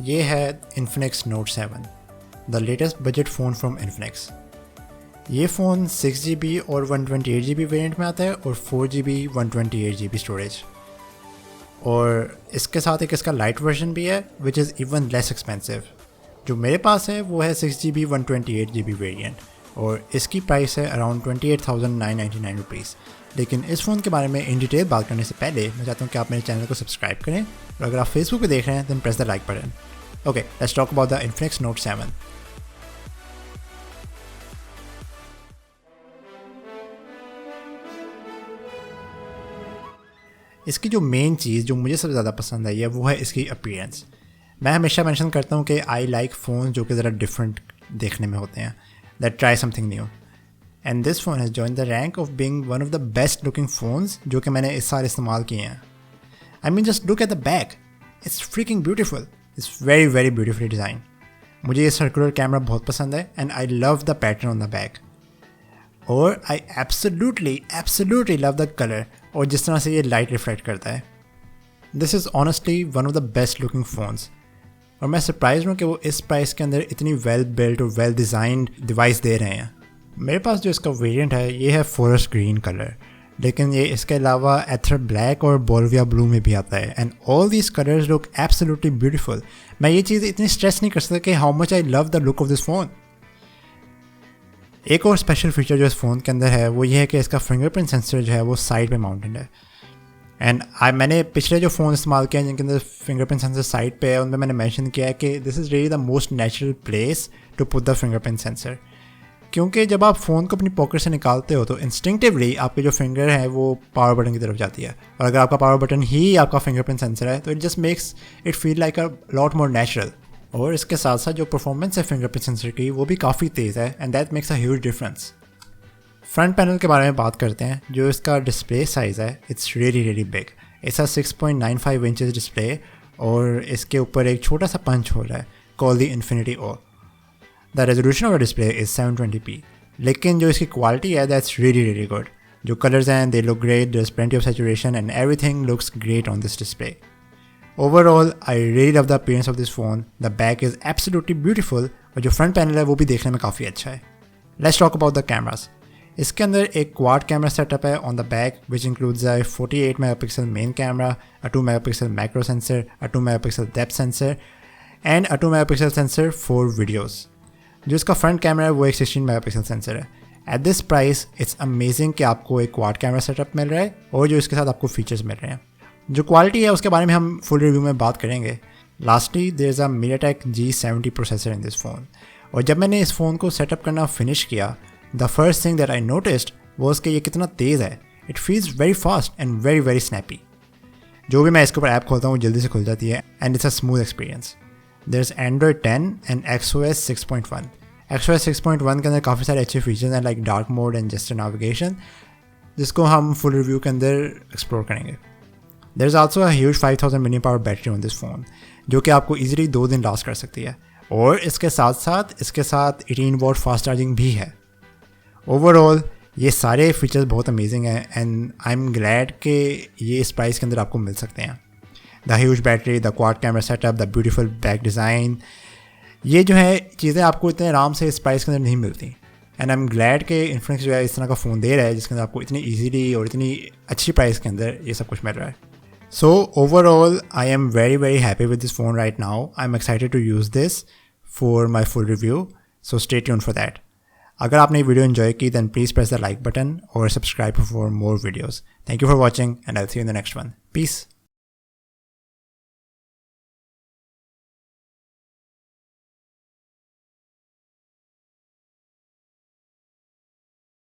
ये है Infinix Note 7, the latest budget phone from Infinix। ये फ़ोन 6GB और 128GB वेरिएंट में आता है और 4GB 128GB स्टोरेज, और इसके साथ एक इसका लाइट वर्जन भी है which is even less expensive. जो मेरे पास है वो है 6GB 128GB वेरिएंट और इसकी प्राइस है अराउंड 28,999 रुपीज़। लेकिन इस फ़ोन के बारे में इन डिटेल बात करने से पहले मैं चाहता हूँ कि आप मेरे चैनल को सब्सक्राइब करें, और अगर आप फेसबुक पे देख रहे हैं then press the like button. Okay, let's talk about the Infinix Note 7। इसकी जो मेन चीज़ जो मुझे सबसे ज़्यादा पसंद आई है वो है इसकी अपीयरेंस। मैं हमेशा मेंशन करता हूँ कि आई लाइक फ़ोन जो कि ज़रा डिफरेंट देखने में होते हैं, that try something new, and this phone has join the rank of being one of the best looking phones जो कि मैंने इस साल इस्तेमाल किए हैं। I mean just look at the back, it's freaking beautiful, it's very very beautifully design. मुझे ये सर्कुलर कैमरा बहुत पसंद है and I love the pattern on the back, और I absolutely love the colour और जिस तरह से ये लाइट रिफ्लेक्ट करता है। This is honestly one of the best looking phones, और मैं सरप्राइज हूँ कि वो इस प्राइस के अंदर इतनी वेल बिल्ट और वेल डिज़ाइंड डिवाइस दे रहे हैं। मेरे पास जो इसका वेरिएंट है ये है फॉरेस्ट ग्रीन कलर, लेकिन ये इसके अलावा एथर ब्लैक और बोल्विया ब्लू में भी आता है, and all these colours look absolutely beautiful. मैं ये चीज़ इतनी स्ट्रेस नहीं कर सकता कि how much I love the look of this phone. एक और स्पेशल फीचर जो इस फ़ोन के अंदर है वो ये है कि इसका फिंगरप्रिंट सेंसर जो है वो साइड पे माउंटेड है, एंड मैंने पिछले जो फ़ोन इस्तेमाल किया जिनके अंदर फिंगरप्रिंट सेंसर साइड पे है उनमें मैंने मेंशन किया है कि this is really the most natural place to put the fingerprint sensor, क्योंकि जब आप फ़ोन को अपनी पॉकेट से निकालते हो तो इंस्टिंक्टिवली आपके जो फिंगर है वो पावर बटन की तरफ जाती है, और अगर आपका पावर बटन ही आपका फिंगरप्रिंट सेंसर है तो it just makes it feel like a lot more natural. और इसके साथ साथ जो परफॉर्मेंस है फिंगरप्रिंट सेंसर की वो भी काफ़ी तेज़ है, and that makes a huge difference. Front panel के बारे में बात करते हैं। जो इसका डिस्प्ले साइज़ है इट्स रियली बिग। इसका 6.95 इंचेस डिस्प्ले, और इसके ऊपर एक छोटा सा पंच होल है called the infinity O. The resolution of the display is 720p, लेकिन जो इसकी क्वालिटी है दैट्स रियली गुड। जो कलर्स हैं they look great, there is plenty of saturation and everything looks great on this display. Overall I really love the appearance of this phone. The back is absolutely beautiful, और जो front panel है वो भी देखने में काफ़ी अच्छा है। Let's talk about the cameras. इसके अंदर एक क्वाड कैमरा सेटअप है on the back which includes a 48 megapixel main camera, a 2 megapixel macro sensor, a 2 megapixel depth sensor and a 2 megapixel sensor for videos. जो इसका front camera है वो एक 16 megapixel sensor है। At this price it's amazing कि आपको एक quad camera setup मिल रहा है और जो इसके साथ आपको फीचर्स मिल रहे हैं। जो क्वालिटी है उसके बारे में हम फुल रिव्यू में बात करेंगे। Lastly there is a MediaTek G70 processor in this phone, और जब मैंने इस फ़ोन को सेटअप करना फिनिश किया the first thing that I noticed was कि ये कितना तेज़ है। It feels very fast and very snappy. जो भी मैं इसके ऊपर ऐप खोलता हूँ जल्दी से खुल जाती है, and it's a smooth experience. There is Android 10 and XOS 6.1। XOS 6.1 के अंदर काफ़ी सारे अच्छे फीचर्स हैं like dark mode and gesture navigation, जिसको हम फुल रिव्यू के अंदर एक्सप्लोर करेंगे। There is also a huge 5000 mAh power battery on this phone, जो कि आपको ईजिली 2 दिन लास्ट कर सकती है, और इसके साथ 18 वॉट फास्ट चार्जिंग भी है। ओवरऑल ये सारे फीचर्स बहुत अमेजिंग हैं, एंड आई एम ग्लैड कि ये इस प्राइस के अंदर आपको मिल सकते हैं। The huge battery, the quad camera setup, the beautiful back design, ये जो है चीज़ें आपको इतने आराम से इस प्राइस के अंदर नहीं मिलती, एंड आई एम ग्लैड कि इन्फिनिक्स जो है इस तरह का फ़ोन दे रहा है जिसके अंदर आपको इतनी ईजीली और इतनी अच्छी प्राइस के अंदर ये सब कुछ मिल रहा है। So overall I am very happy with this phone right now. I am excited to use this for my full review, so stay tuned for that. अगर आपने वीडियो एंजॉय की then please press the like button or subscribe for more videos. Thank you for watching and I'll see you in the next one. Peace.